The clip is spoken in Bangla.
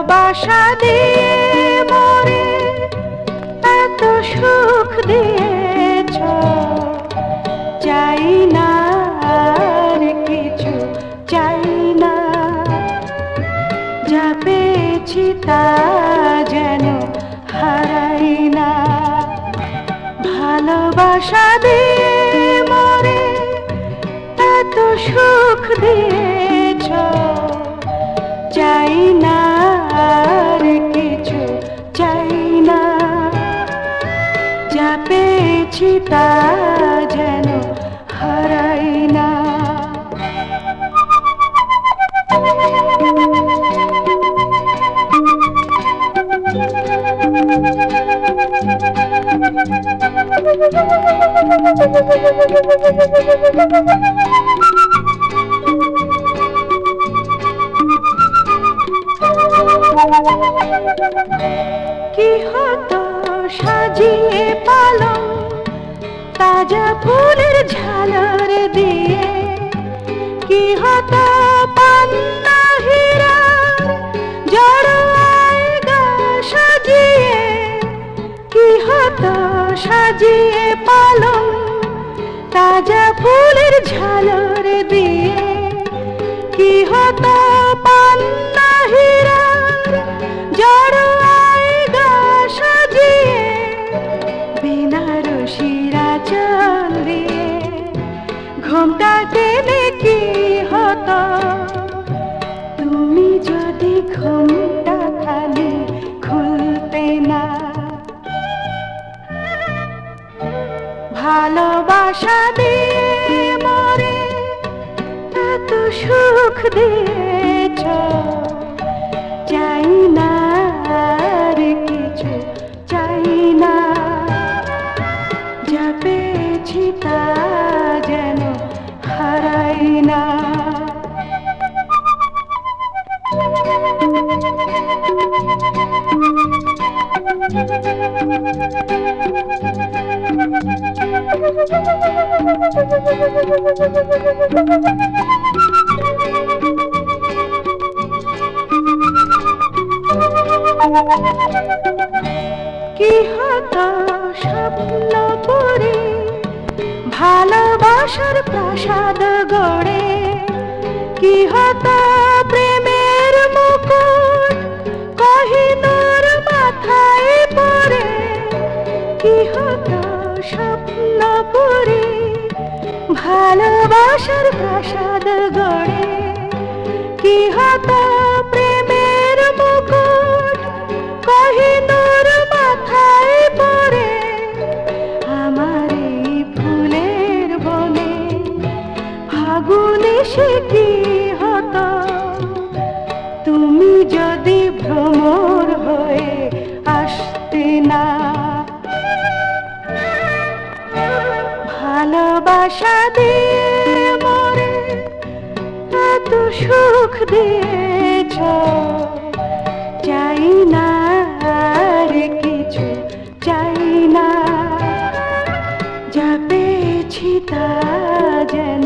ভালোবাসা দিয়ে মরে এত সুখ দিয়েছ, চাই না আর কিছু, চাই না। যা পেয়েছি তা যেন হারাই না। ভালোবাসা দিয়ে মরে এত সুখ দিয়েছ, চাই না আর কিছু, চাই না। যা পেয়েছি তা যেন হারাই না। কি হতো সাজিয়ে পালং তাজা ফুলের ঝালর দিয়ে, কি হতো পান্না হীরার জড়ো আয়না সাজিয়ে, কি হতো সাজিয়ে পালং তাজা ফুলের ঝালর দিয়ে, কি হতো পান্না হীরার জড়ো আয়না সাজিয়ে, বেনারসিরা চল দিয়ে ঘোমটা টেনে কি হতো, তুমি যদি ঘোমটা খালি খুলতে না। ভালোবাসা দিয়ে মরে এত সুখ দিয়েছ, চাই না আর কিছু, চাই না। যা পেয়েছি তা যেন হারাই না। কি হতো স্বপ্ন পড়ে ভালোবাসার প্রাসাদ গড়ে, কি হতো প্রেমের মুকুট কোহিনূর মাথায় পরে, কি হতো স্বপ্ন পড়ে ভালোবাসার প্রাসাদ গড়ে, কি হতো প্রেমের মুকুট কোহিনূর মাথায় পরে। আমার এই ফুলের বনে ফাগুনে সে কি হতো, তুমি যদি ভ্রমর হয়ে আসতে না। ভালোবাসা দিয়ে মরে এত সুখ দিয়েছ, চাই না আর কিছু, চাই না। যা পেয়েছি তা যেন